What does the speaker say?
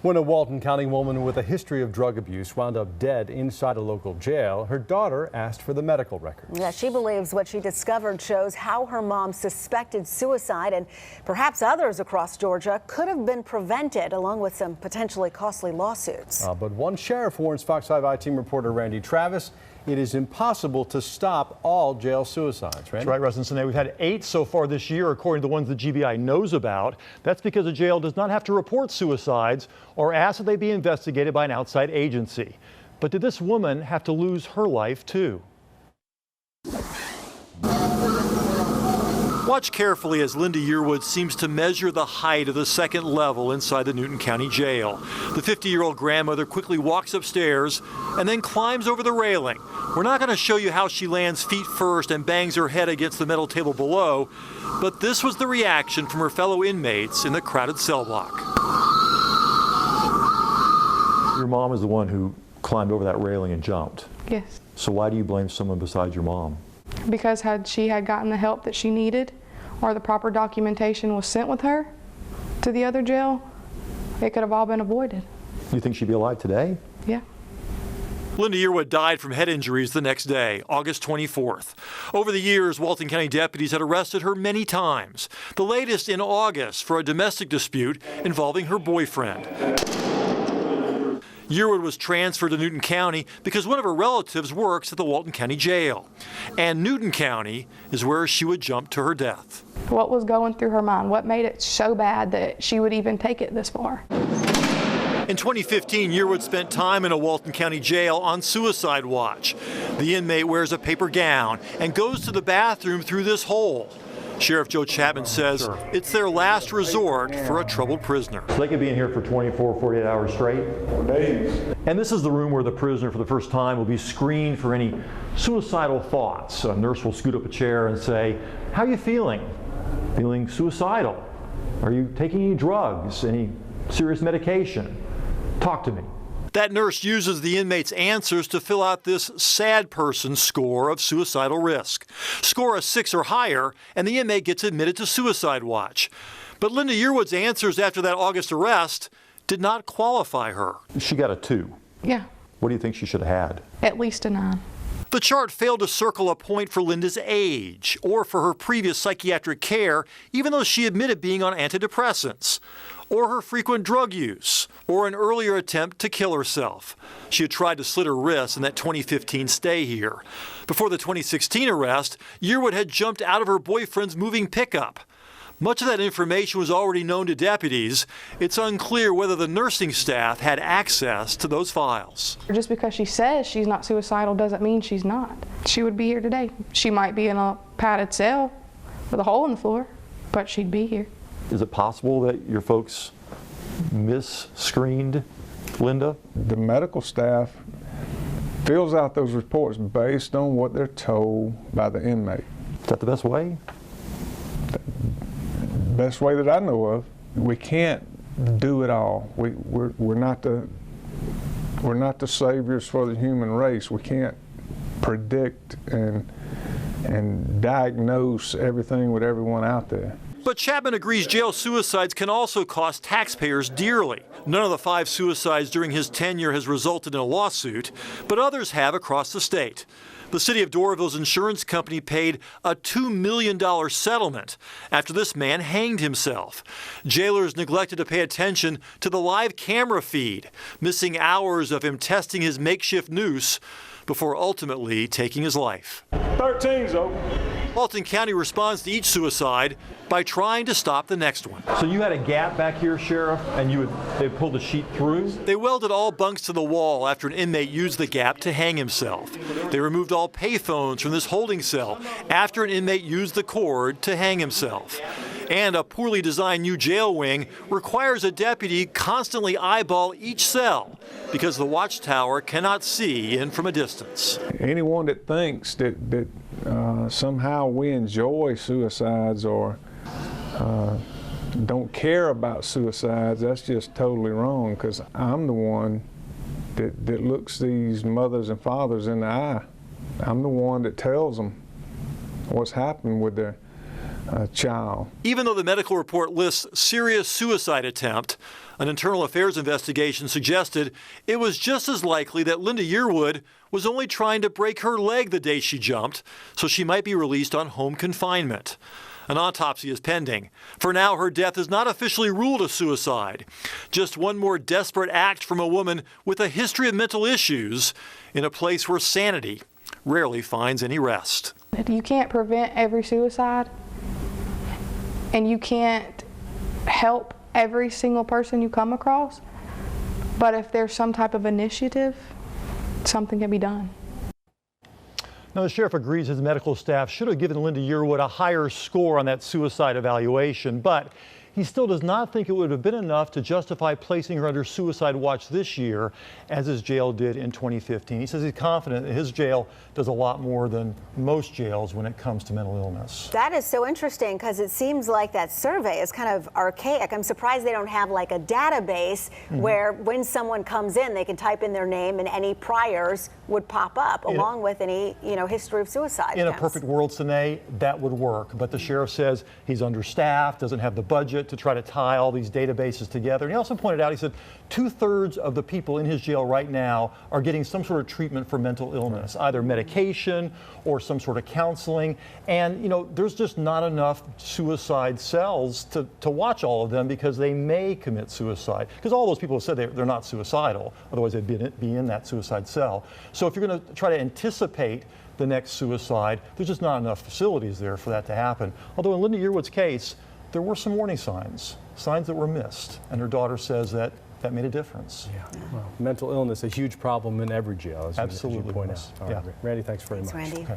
When a Walton County woman with a history of drug abuse wound up dead inside a local jail, her daughter asked for the medical records. Yeah, she believes what she discovered shows how her mom suspected suicide, and perhaps others across Georgia could have been prevented, along with some potentially costly lawsuits. But one sheriff warns Fox 5 I-Team reporter Randy Travis it is impossible to stop all jail suicides. Randy? That's right, Russ. We've had 8 so far this year, according to the ones the GBI knows about. That's because a jail does not have to report suicides or ask that they be investigated by an outside agency. But did this woman have to lose her life, too? Watch carefully as Linda Yearwood seems to measure the height of the second level inside the Newton County Jail. The 50-year-old grandmother quickly walks upstairs and then climbs over the railing. We're not going to show you how she lands feet first and bangs her head against the metal table below, but this was the reaction from her fellow inmates in the crowded cell block. Your mom is the one who climbed over that railing and jumped. Yes. So why do you blame someone besides your mom? Because had she gotten the help that she needed, or the proper documentation was sent with her to the other jail, it could have all been avoided. You think she'd be alive today? Yeah. Linda Yearwood died from head injuries the next day, August 24th. Over the years, Walton County deputies had arrested her many times, the latest in August for a domestic dispute involving her boyfriend. Yearwood was transferred to Newton County because one of her relatives works at the Walton County Jail. And Newton County is where she would jump to her death. What was going through her mind? What made it so bad that she would even take it this far? In 2015, Yearwood spent time in a Walton County jail on suicide watch. The inmate wears a paper gown and goes to the bathroom through this hole. Sheriff Joe Chapman says it's their last resort for a troubled prisoner. So they could be in here for 24, 48 hours straight? 4 days. And this is the room where the prisoner for the first time will be screened for any suicidal thoughts. A nurse will scoot up a chair and say, "How are you feeling? Feeling suicidal? Are you taking any drugs? Any serious medication? Talk to me." That nurse uses the inmate's answers to fill out this sad person score of suicidal risk. Score a 6 or higher, and the inmate gets admitted to suicide watch. But Linda Yearwood's answers after that August arrest did not qualify her. She got a 2. Yeah. What do you think she should have had? At least a 9. The chart failed to circle a point for Linda's age or for her previous psychiatric care, even though she admitted being on antidepressants, or her frequent drug use, or an earlier attempt to kill herself. She had tried to slit her wrists in that 2015 stay here. Before the 2016 arrest, Yearwood had jumped out of her boyfriend's moving pickup. Much of that information was already known to deputies. It's unclear whether the nursing staff had access to those files. Just because she says she's not suicidal doesn't mean she's not. She would be here today. She might be in a padded cell with a hole in the floor, but she'd be here. Is it possible that your folks mis-screened Linda? The medical staff fills out those reports based on what they're told by the inmate. Is that the best way? Best way that I know of. We can't do it all. We're not the saviors for the human race. We can't predict and diagnose everything with everyone out there. But Chapman agrees jail suicides can also cost taxpayers dearly. None of the 5 suicides during his tenure has resulted in a lawsuit, but others have across the state. The city of Doraville's insurance company paid a $2 million settlement after this man hanged himself. Jailers neglected to pay attention to the live camera feed, missing hours of him testing his makeshift noose before ultimately taking his life. 13's open. Walton County responds to each suicide by trying to stop the next one. So you had a gap back here, Sheriff, and they pulled the sheet through? They welded all bunks to the wall after an inmate used the gap to hang himself. They removed all payphones from this holding cell after an inmate used the cord to hang himself. And a poorly designed new jail wing requires a deputy constantly eyeball each cell because the watchtower cannot see in from a distance. Anyone that thinks that somehow we enjoy suicides or don't care about suicides, that's just totally wrong, because I'm the one that looks these mothers and fathers in the eye. I'm the one that tells them what's happened with their child. Even though the medical report lists serious suicide attempt, an internal affairs investigation suggested it was just as likely that Linda Yearwood was only trying to break her leg the day she jumped, so she might be released on home confinement. An autopsy is pending. For now, her death is not officially ruled a suicide. Just one more desperate act from a woman with a history of mental issues in a place where sanity rarely finds any rest. You can't prevent every suicide, and you can't help every single person you come across, but if there's some type of initiative, something can be done. Now, the sheriff agrees his medical staff should have given Linda Yearwood a higher score on that suicide evaluation, but he still does not think it would have been enough to justify placing her under suicide watch this year, as his jail did in 2015. He says he's confident that his jail does a lot more than most jails when it comes to mental illness. That is so interesting, because it seems like that survey is kind of archaic. I'm surprised they don't have like a database where when someone comes in, they can type in their name and any priors would pop up along with any, history of suicide. In a perfect world, Sine, that would work. But the sheriff says he's understaffed, doesn't have the budget to try to tie all these databases together. And he also pointed out, he said 2/3 of the people in his jail right now are getting some sort of treatment for mental illness, either medication or some sort of counseling. And, there's just not enough suicide cells to watch all of them, because they may commit suicide. Because all those people have said they're not suicidal, otherwise they'd be in that suicide cell. So if you're going to try to anticipate the next suicide, there's just not enough facilities there for that to happen. Although in Linda Yearwood's case, there were some warning signs that were missed, and her daughter says that made a difference. Yeah. Well, mental illness, a huge problem in every jail, as you point out. All right, Yeah. Randy, thanks very much. Randy. Okay.